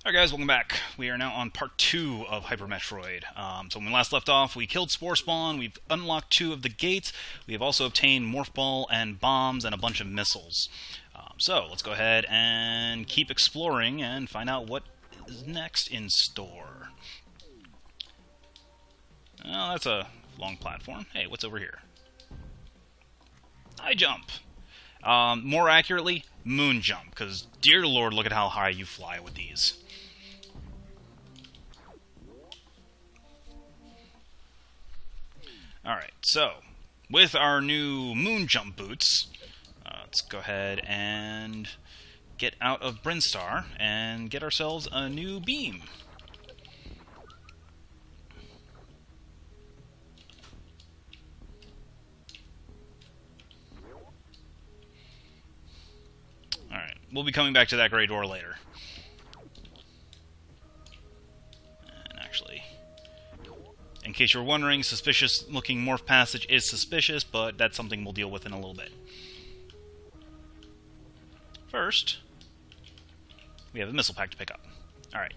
Alright guys, welcome back. We are now on part 2 of Hyper Metroid. So when we last left off, we killed Spore Spawn, we've unlocked 2 of the gates, we have also obtained Morph Ball and bombs and a bunch of missiles. So let's go ahead and keep exploring and find out what is next in store. Oh, that's a long platform. Hey, what's over here? High jump. More accurately, moon jump, because dear lord, look at how high you fly with these. Alright, so, with our new moon jump boots, let's go ahead and get out of Brinstar and get ourselves a new beam. Alright, we'll be coming back to that gray door later. And actually, in case you're wondering, suspicious-looking morph passage is suspicious, but that's something we'll deal with in a little bit. First, we have a missile pack to pick up. Alright.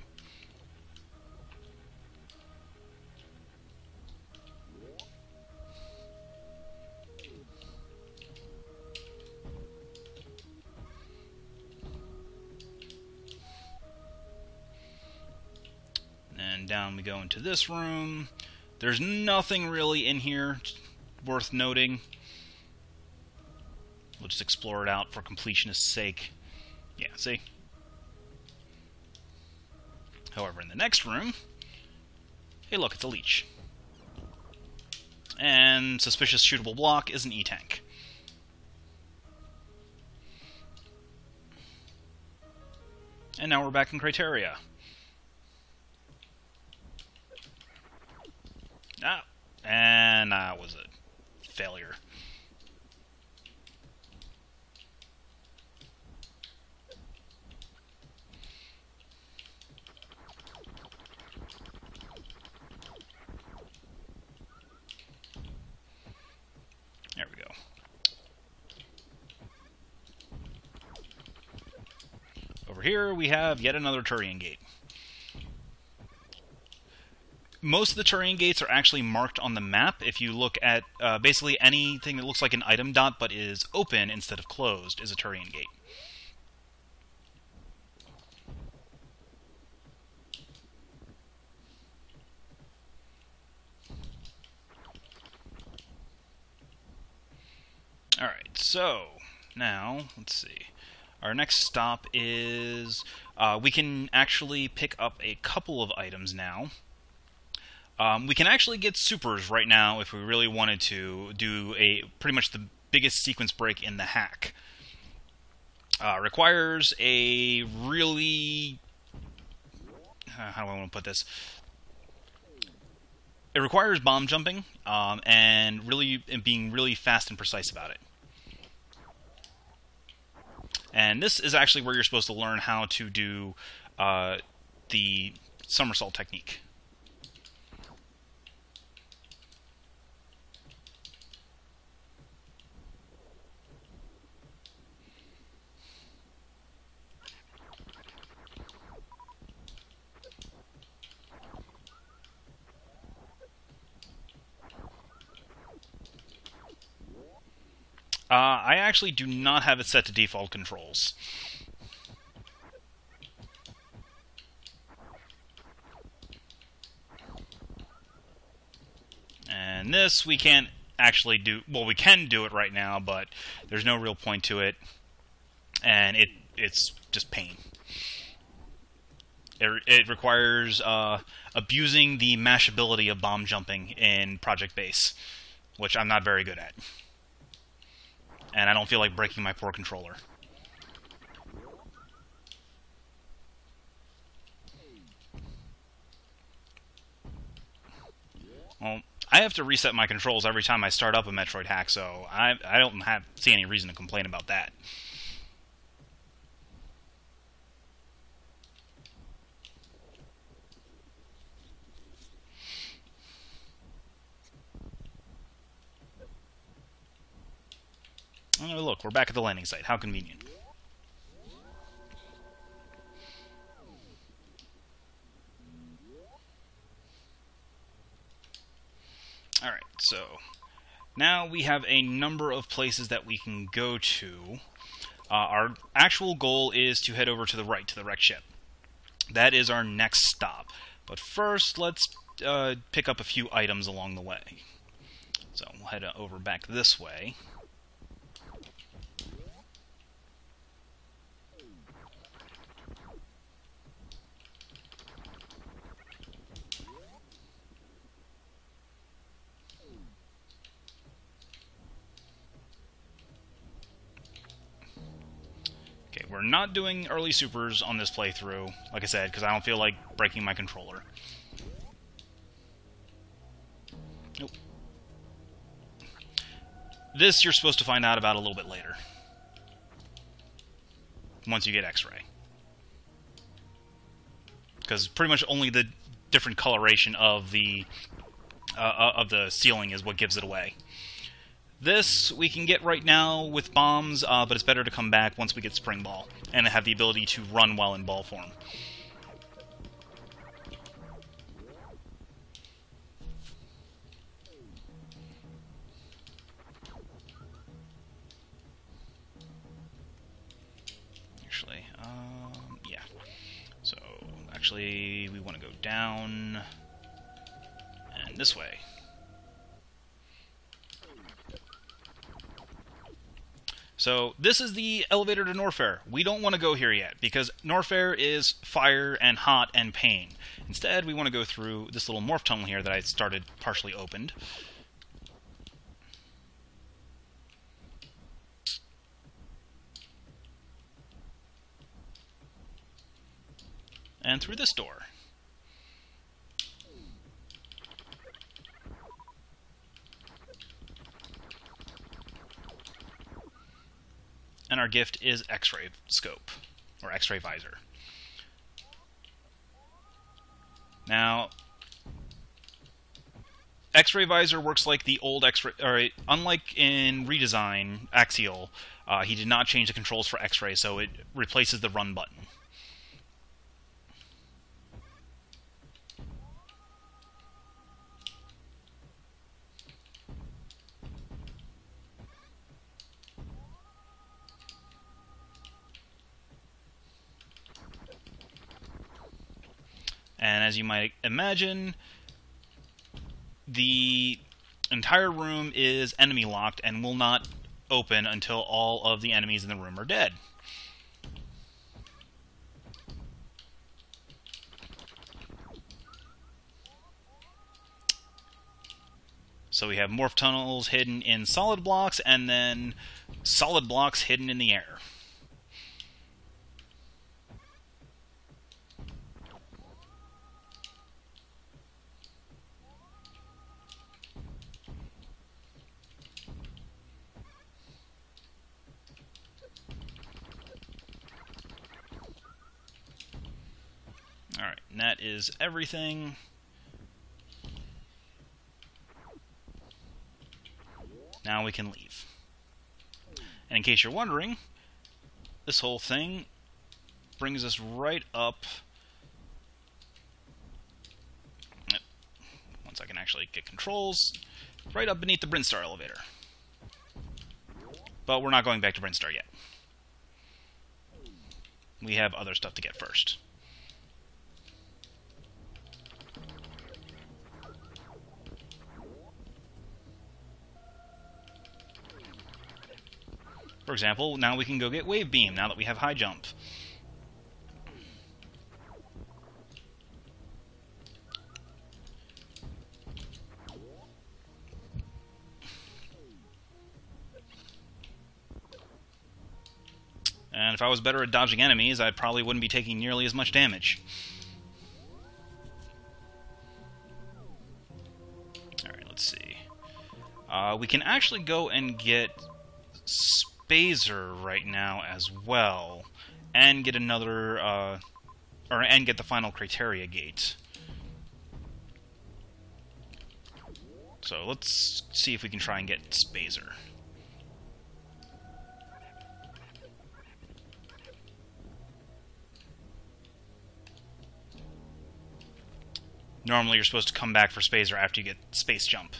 And down we go into this room. There's nothing really in here worth noting. We'll just explore it out for completionist's sake. Yeah, see? However, in the next room, hey look, it's a leech. And suspicious shootable block is an E-tank. And now we're back in Criteria. Ah, and that was a failure. There we go. Over here we have yet another Turian gate. Most of the Turian gates are actually marked on the map. If you look at basically anything that looks like an item dot but is open instead of closed is a Turian gate. Alright, so now, let's see. Our next stop is we can actually pick up a couple of items now. We can actually get supers right now if we really wanted to do pretty much the biggest sequence break in the hack. Requires a really... how do I want to put this? It requires bomb jumping and being really fast and precise about it. And this is actually where you're supposed to learn how to do the somersault technique. I actually do not have it set to default controls. And this we can't actually do... Well, we can do it right now, but there's no real point to it. And it's just pain. It requires abusing the mashability of bomb jumping in Project Base, which I'm not very good at. And I don't feel like breaking my poor controller. Well, I have to reset my controls every time I start up a Metroid hack, so I don't see any reason to complain about that. Oh, look, we're back at the landing site. How convenient. So, now we have a number of places that we can go to. Our actual goal is to head over to the right, to the wrecked ship. That is our next stop. But first, let's pick up a few items along the way. So, we'll head over back this way. We're not doing early supers on this playthrough, like I said, because I don't feel like breaking my controller. Nope. This you're supposed to find out about a little bit later. Once you get X-ray. Because pretty much only the different coloration of the ceiling is what gives it away. This we can get right now with bombs, but it's better to come back once we get Spring Ball, and have the ability to run while in ball form. Actually, yeah. So, actually, we want to go down, and this way. So, this is the elevator to Norfair. We don't want to go here yet, because Norfair is fire and hot and pain. Instead, we want to go through this little morph tunnel here that I started partially opened. And through this door. And our gift is X-ray scope, or X-ray visor. Now, X-ray visor works like the old X-ray, or unlike in redesign Axial, he did not change the controls for X-ray, so it replaces the run button. And as you might imagine, the entire room is enemy locked and will not open until all of the enemies in the room are dead. So we have morph tunnels hidden in solid blocks, and then solid blocks hidden in the air. Alright, and that is everything. Now we can leave. And in case you're wondering, this whole thing brings us right up. Once I can actually get controls, right up beneath the Brinstar elevator. But we're not going back to Brinstar yet. We have other stuff to get first. For example, now we can go get Wave Beam, now that we have High Jump. And if I was better at dodging enemies, I probably wouldn't be taking nearly as much damage. Alright, let's see. We can actually go and get Spazer right now as well, and get another, and get the final criteria gate. So let's see if we can try and get Spazer. Normally you're supposed to come back for Spazer after you get Space Jump.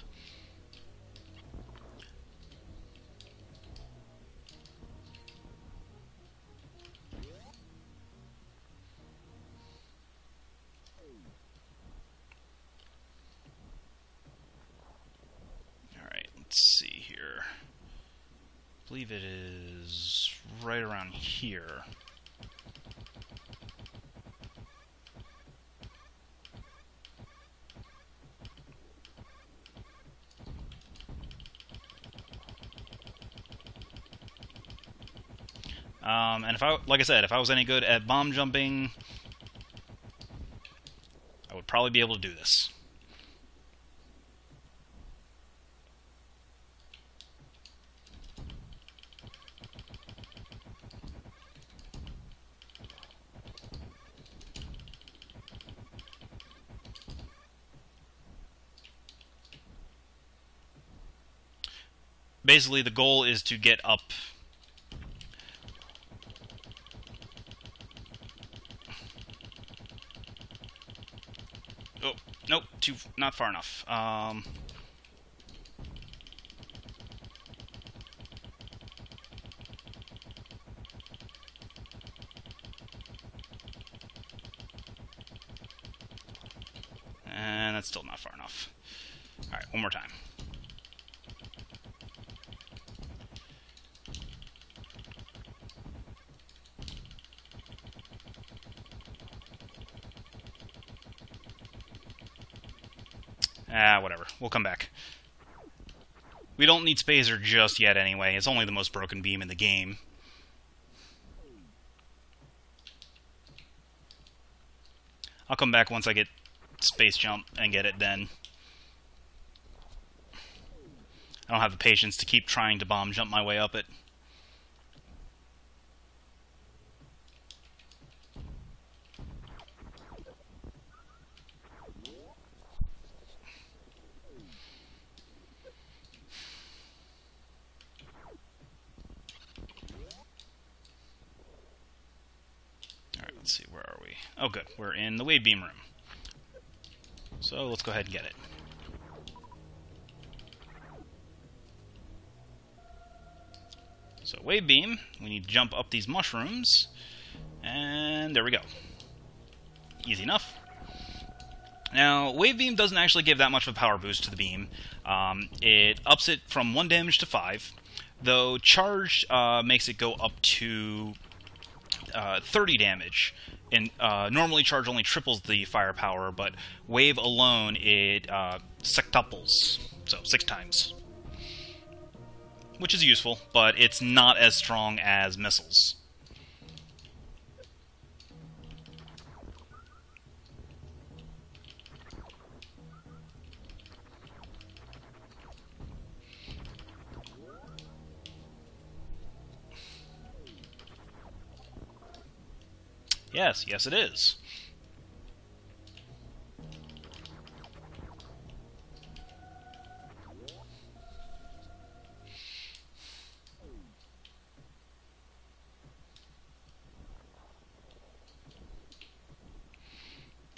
believe it is right around here. And like I said, if I was any good at bomb jumping, I would probably be able to do this. Basically, the goal is to get up. Oh, nope, not far enough. And that's still not far enough. Alright, one more time. Whatever. We'll come back. We don't need Spacer just yet anyway. It's only the most broken beam in the game. I'll come back once I get Space Jump and get it then. I don't have the patience to keep trying to bomb jump my way up it. Let's see, where are we? Oh, good. We're in the wave beam room. So let's go ahead and get it. So wave beam, we need to jump up these mushrooms, and there we go. Easy enough. Now, wave beam doesn't actually give that much of a power boost to the beam. It ups it from 1 damage to 5, though charged makes it go up to 30 damage. And normally charge only triples the firepower, but wave alone it sextuples, so 6 times, which is useful, but it's not as strong as missiles. Yes, it is.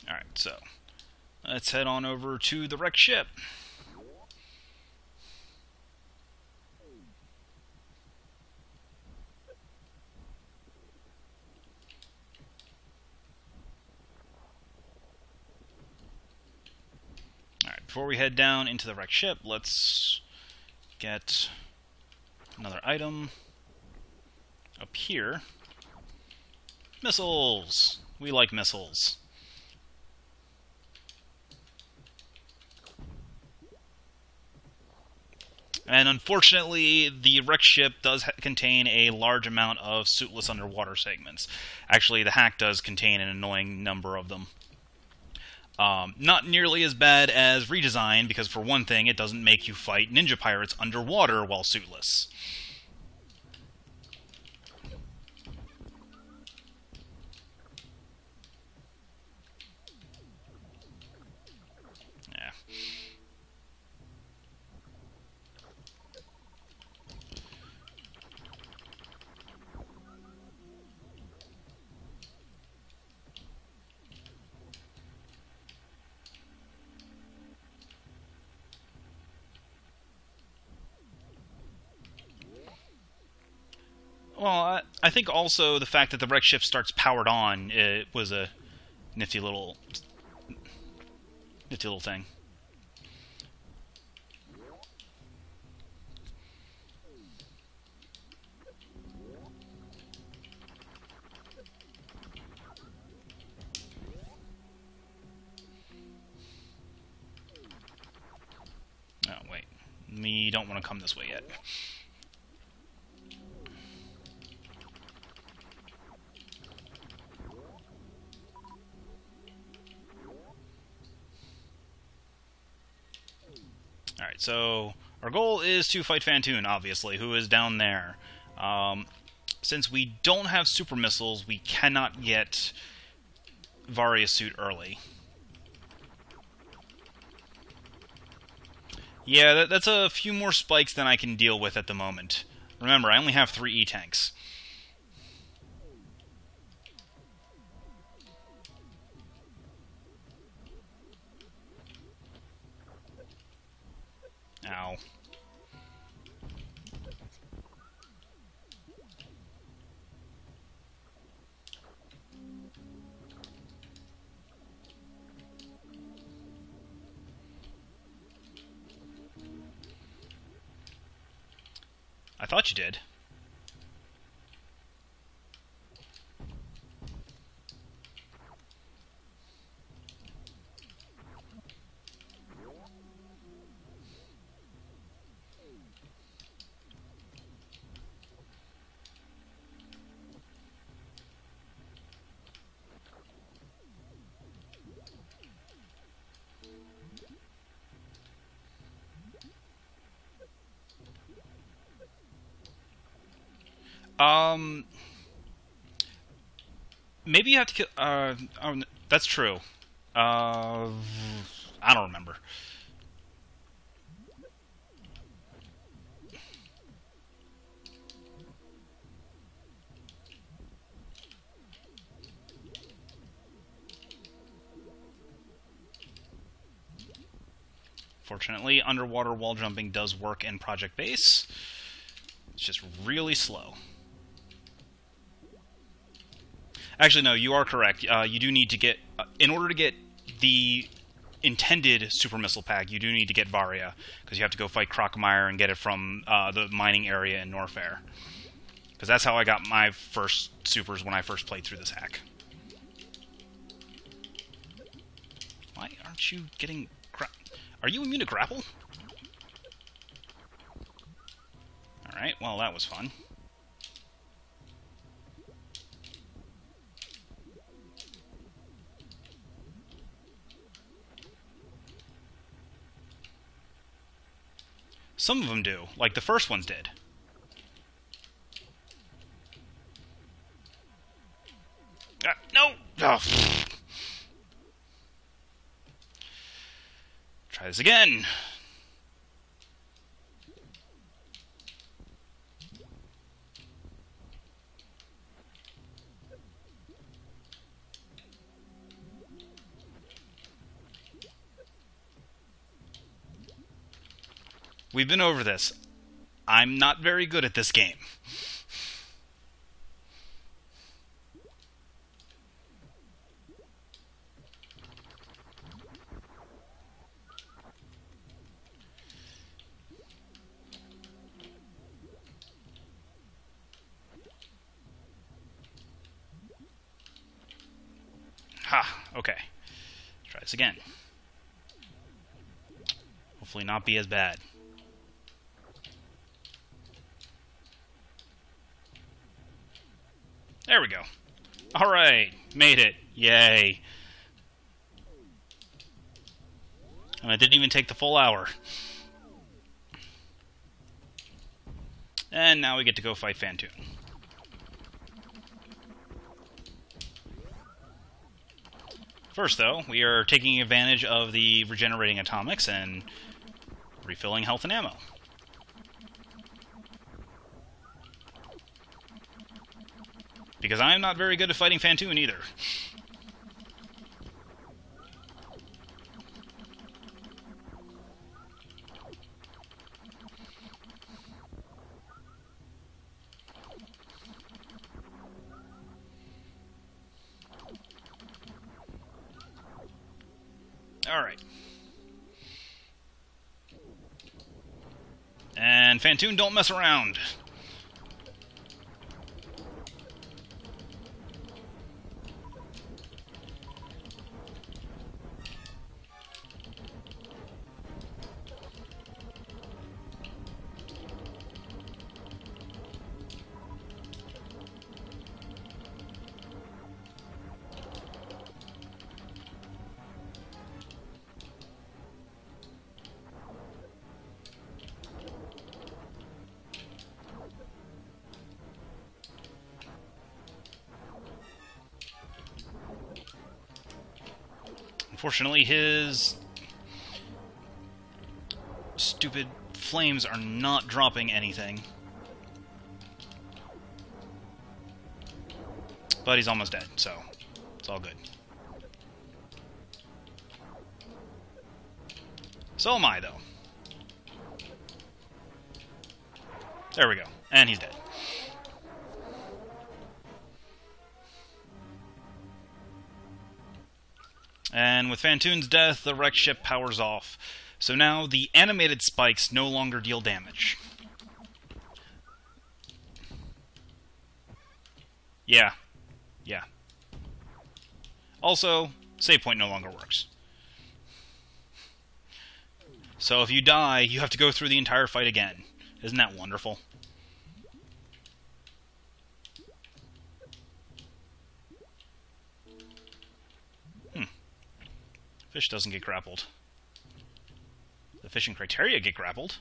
Alright, so let's head on over to the wrecked ship. Before we head down into the wrecked ship, let's get another item up here. Missiles! We like missiles. And unfortunately, the wrecked ship does contain a large amount of suitless underwater segments. Actually, the hack does contain an annoying number of them. Not nearly as bad as Redesign, because for one thing, it doesn't make you fight ninja pirates underwater while suitless. Yeah. Well, I think also the fact that the wrecked ship starts powered on, it was a nifty little thing. definitely don't want to come this way yet. Alright, so our goal is to fight Phantoon, obviously, who is down there. Since we don't have super missiles, we cannot get Varia suit early. Yeah, that's a few more spikes than I can deal with at the moment. Remember, I only have 3 E-tanks. Ow. I thought you did. Maybe you have to kill... oh, that's true. I don't remember. Fortunately, underwater wall jumping does work in Project Base. It's just really slow. Actually, no, you are correct. You do need to get... in order to get the intended super missile pack, you do need to get Varia, because you have to go fight Crocomire and get it from the mining area in Norfair. Because that's how I got my first supers when I first played through this hack. Why aren't you getting... Are you immune to grapple? Alright, well, that was fun. Some of them do, like the first ones did. No! Oh. Try this again. We've been over this. I'm not very good at this game. Ha, okay. Try this again. Hopefully not be as bad. There we go. Alright, made it. Yay. And it didn't even take the full hour. And now we get to go fight Phantoon. First, though, we are taking advantage of the regenerating atomics and refilling health and ammo. Because I am not very good at fighting Phantoon either. Alright. And Phantoon, don't mess around. Fortunately, his stupid flames are not dropping anything. But he's almost dead, so it's all good. So am I, though. There we go. And he's dead. And with Phantoon's death, the wrecked ship powers off. So now the animated spikes no longer deal damage. Yeah. Yeah. Also, save point no longer works. So if you die, you have to go through the entire fight again. Isn't that wonderful? Fish doesn't get grappled. The fishing criteria get grappled.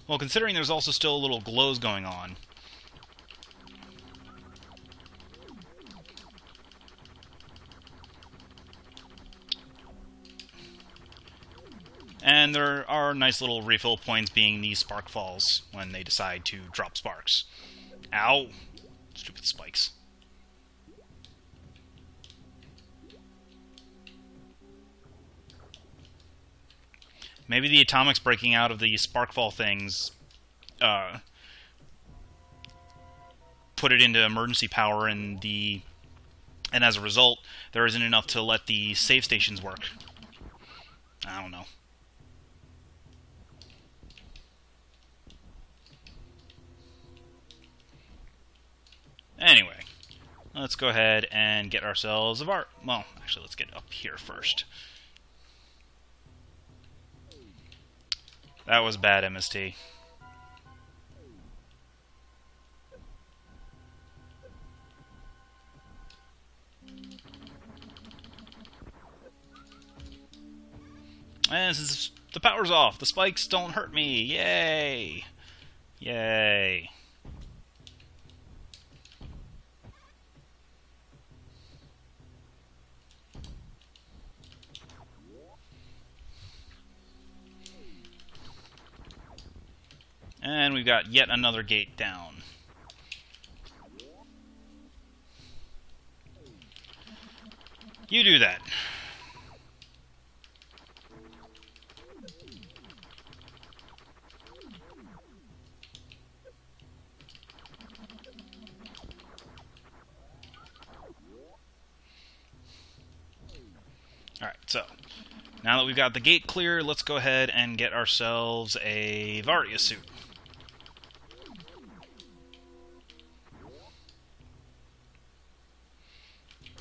Well, considering there's also still little glows going on. And there are nice little refill points being these spark falls when they decide to drop sparks. Ow! Stupid spikes. Maybe the atomics breaking out of the sparkfall things put it into emergency power, and as a result, there isn't enough to let the save stations work. I don't know. Anyway, let's go ahead and get ourselves a var. Well, actually, let's get up here first. That was bad, MST. And since the power's off, the spikes don't hurt me. Yay! Yay. And we've got yet another gate down. You do that. Alright, so now that we've got the gate clear, let's go ahead and get ourselves a varia suit.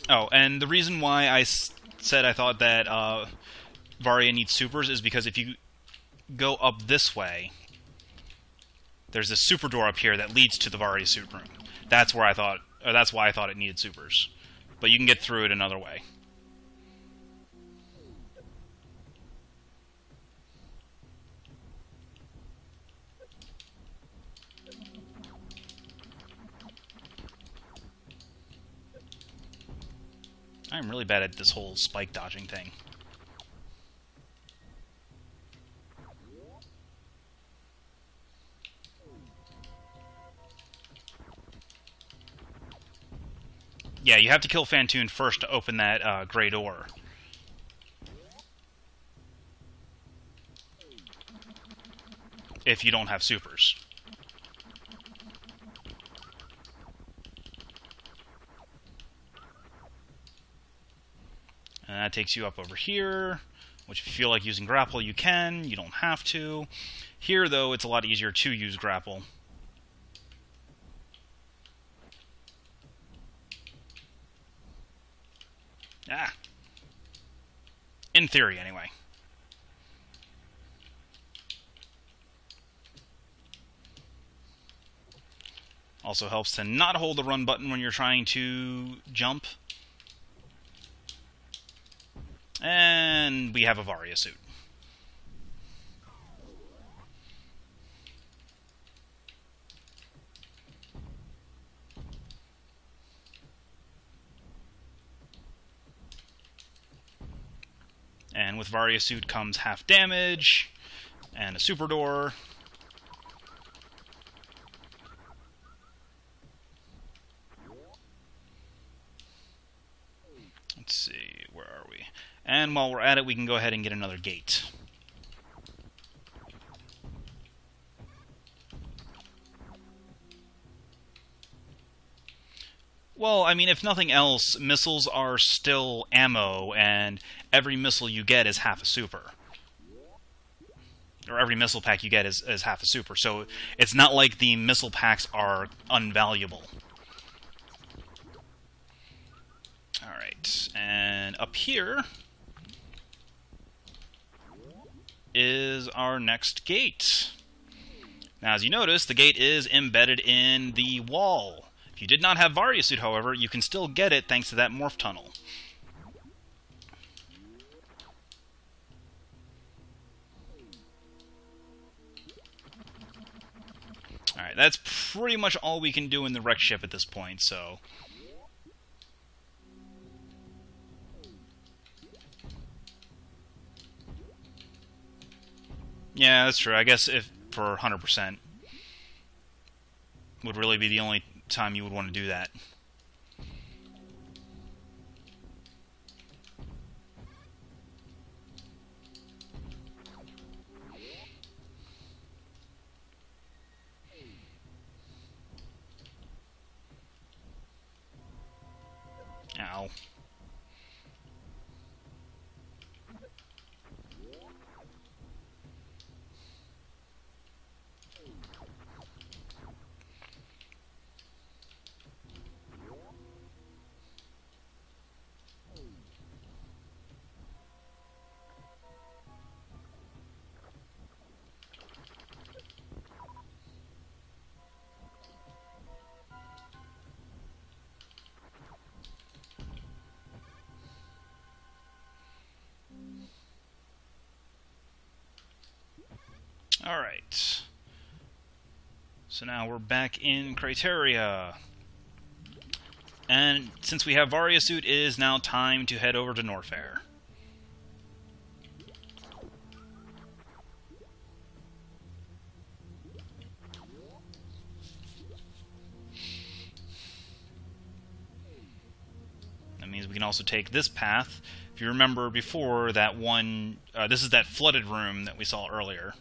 Oh, and the reason why I said I thought that Varia needs supers is because if you go up this way, there's this super door up here that leads to the Varia suit room. That's where I thought, or that's why I thought it needed supers. But you can get through it another way. I'm really bad at this whole spike dodging thing. Yeah, you have to kill Phantoon first to open that gray door. If you don't have supers. And that takes you up over here, which if you feel like using grapple, you can. You don't have to. Here, though, it's a lot easier to use grapple. Ah. In theory, anyway. Also helps to not hold the run button when you're trying to jump. And we have a Varia suit. And with Varia suit comes half damage and a super door. Let's see, where are we? And while we're at it, we can go ahead and get another gate. Well, I mean, if nothing else, missiles are still ammo, and every missile you get is half a super. Or every missile pack you get is half a super, so it's not like the missile packs are unvaluable. Alright, and up here is our next gate. Now, as you notice, the gate is embedded in the wall. If you did not have Varia suit, however, you can still get it thanks to that morph tunnel. Alright, that's pretty much all we can do in the wreck ship at this point, so... Yeah, that's true. I guess if for 100% would really be the only time you would want to do that. Ow. Alright. So now we're back in Criteria. And since we have Varia suit, it is now time to head over to Norfair. That means we can also take this path. If you remember before, that one... this is that flooded room that we saw earlier.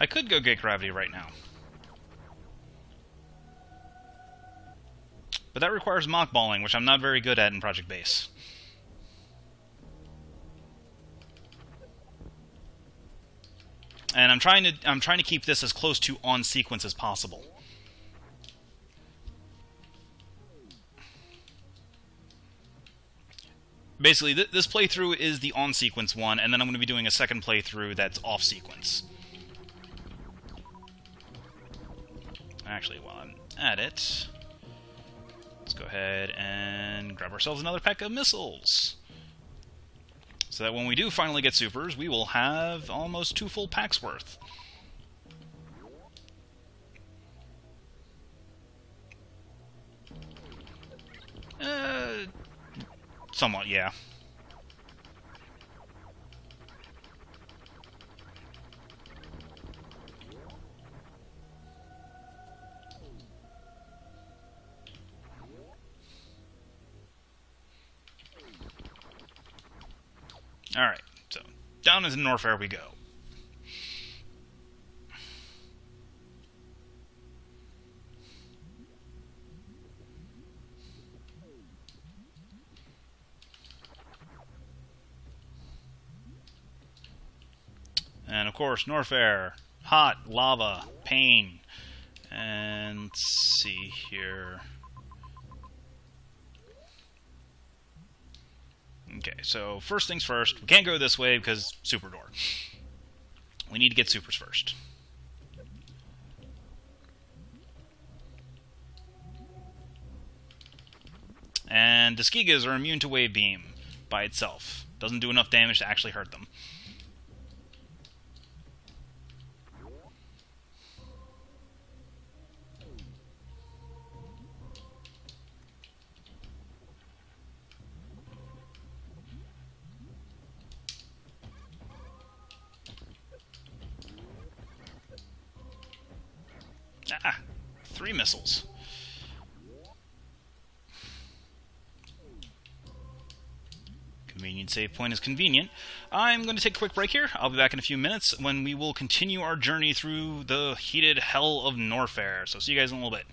I could go get gravity right now. But that requires mockballing, which I'm not very good at in Project Base. And I'm trying to keep this as close to on sequence as possible. Basically, this playthrough is the on sequence one, and then I'm going to be doing a second playthrough that's off sequence. Actually, while I'm at it, let's go ahead and grab ourselves another pack of missiles. So that when we do finally get supers, we will have almost 2 full packs worth. Somewhat, yeah. Alright, so down into Norfair we go. And of course, norfair, hot, lava, pain. And let's see here. Okay, so first things first, we can't go this way because super door. We need to get supers first. And the Skigas are immune to Wave Beam by itself. Doesn't do enough damage to actually hurt them. Ah, 3 missiles. Convenient save point is convenient. I'm going to take a quick break here. I'll be back in a few minutes when we will continue our journey through the heated hell of Norfair. So see you guys in a little bit.